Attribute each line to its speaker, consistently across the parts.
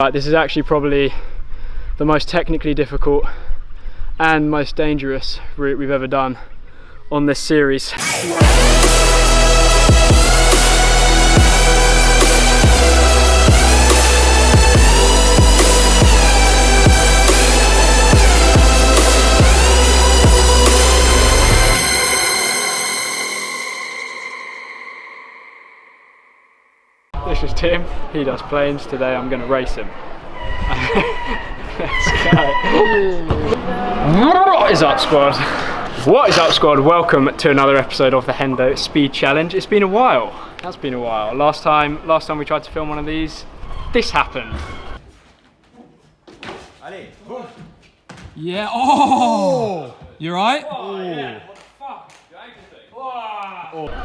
Speaker 1: But this is actually probably the most technically difficult and most dangerous route we've ever done on this series. This is Tim, he does planes. Today I'm going to race him. Let's go. What is up, squad? What is up, squad? Welcome to another episode of the Hendo Speed Challenge. It's been a while. That's been a while. Last time we tried to film one of these, this happened.
Speaker 2: Yeah. Oh! You right?
Speaker 1: Oh, yeah. What the fuck?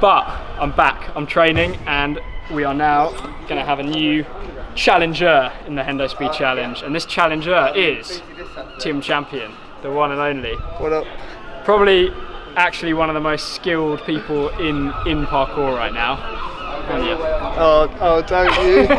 Speaker 1: But I'm back. I'm training, and we are now going to have a new challenger in the Hendo Speed Challenge, and this challenger is Tim Champion, the one and only.
Speaker 3: What up?
Speaker 1: Probably actually one of the most skilled people in parkour right now. Aren't you?
Speaker 3: Oh, don't you?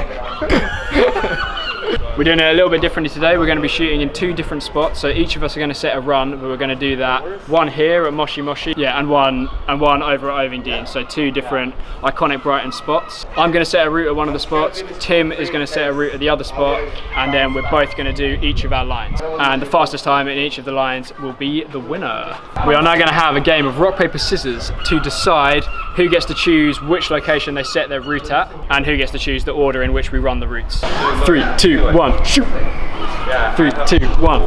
Speaker 1: We're doing it a little bit differently today. We're going to be shooting in two different spots, so each of us are going to set a run, but we're going to do that one here at Moshi Moshi, yeah, and one over at Ovingdean, so two different iconic Brighton spots. I'm going to set a route at one of the spots, Tim is going to set a route at the other spot, and then we're both going to do each of our lines, and the fastest time in each of the lines will be the winner. We are now going to have a game of rock paper scissors to decide who gets to choose which location they set their route at, and who gets to choose the order in which we run the routes. 3, 2, 1. Shoot! 3, 2, 1.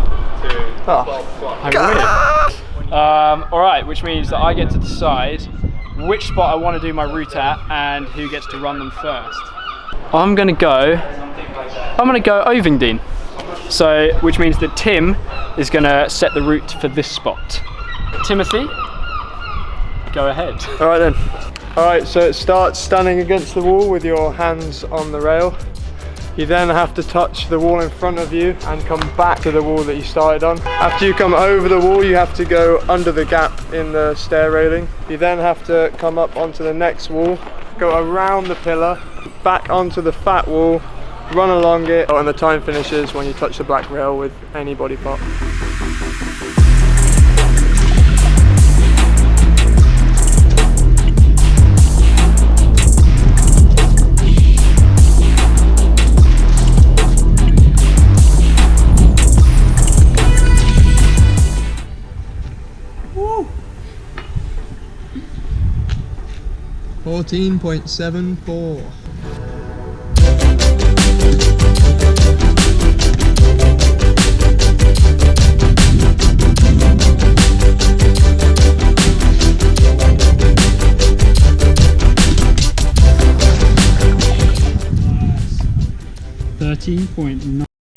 Speaker 1: Alright, which means that I get to decide which spot I want to do my route at and who gets to run them first. I'm gonna go Ovingdean. So, which means that Tim is gonna set the route for this spot. Timothy, go ahead.
Speaker 3: Alright then. Alright, so it starts standing against the wall with your hands on the rail. You then have to touch the wall in front of you and come back to the wall that you started on. After you come over the wall, you have to go under the gap in the stair railing. You then have to come up onto the next wall, go around the pillar, back onto the fat wall, run along it, and the time finishes when you touch the black rail with any body part.
Speaker 2: Woo! 14.74.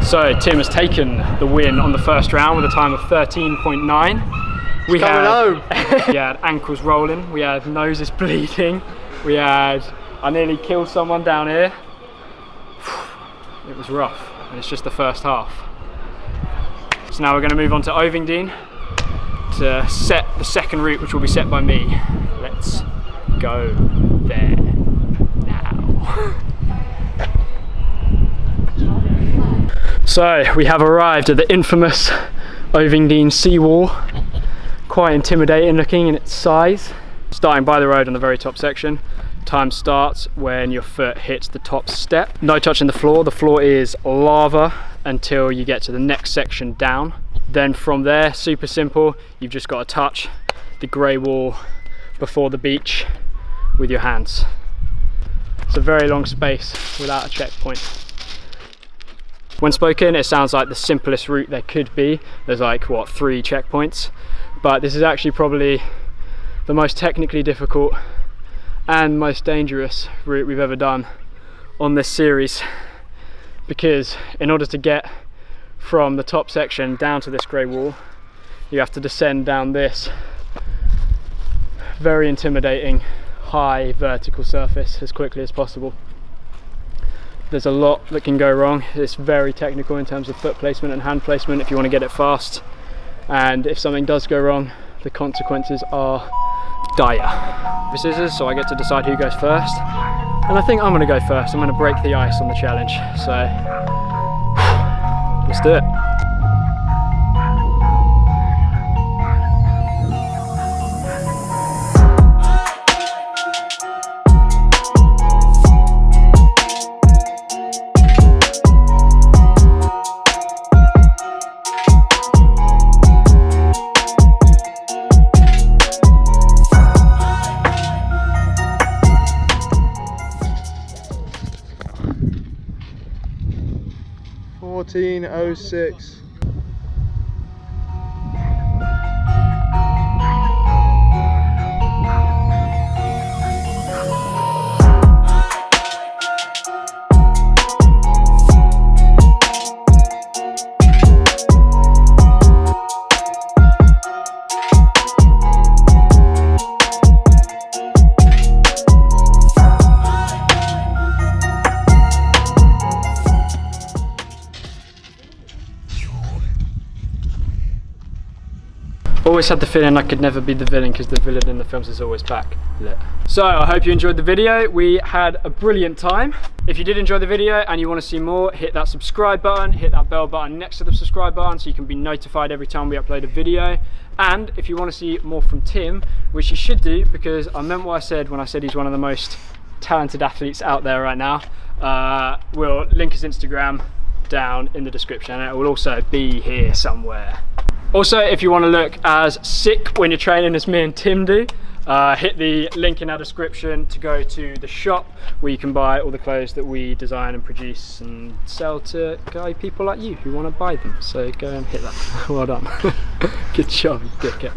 Speaker 1: So Tim has taken the win on the first round with a time of 13.9. We had ankles rolling, we had noses bleeding, I nearly killed someone down here. It was rough, and it's just the first half. So now we're going to move on to Ovingdean to set the second route, which will be set by me. Let's go there now. So we have arrived at the infamous Ovingdean seawall. Quite intimidating looking in its size. Starting by the road on the very top section, time starts when your foot hits the top step. No touching the floor is lava until you get to the next section down. Then from there, super simple, you've just got to touch the grey wall before the beach with your hands. It's a very long space without a checkpoint. When spoken, it sounds like the simplest route there could be. There's like, what, 3 checkpoints? But this is actually probably the most technically difficult and most dangerous route we've ever done on this series, because in order to get from the top section down to this grey wall, you have to descend down this very intimidating high vertical surface as quickly as possible. There's a lot that can go wrong. It's very technical in terms of foot placement and hand placement if you want to get it fast, and if something does go wrong, the consequences are dire. Scissors, so I get to decide who goes first, and I think I'm going to go first. I'm going to break the ice on the challenge, so Let's do it.
Speaker 3: $14.06.
Speaker 1: Always had the feeling I could never be the villain because the villain in the films is always backlit. So I hope you enjoyed the video. We had a brilliant time. If you did enjoy the video and you want to see more, hit that subscribe button, hit that bell button next to the subscribe button so you can be notified every time we upload a video. And if you want to see more from Tim, which you should do because I meant what I said when I said he's one of the most talented athletes out there right now, we'll link his Instagram down in the description and it will also be here somewhere. Also, if you want to look as sick when you're training as me and Tim do, hit the link in our description to go to the shop where you can buy all the clothes that we design and produce and sell to people like you who want to buy them. So go and hit that. Well done. Good job, you dickhead.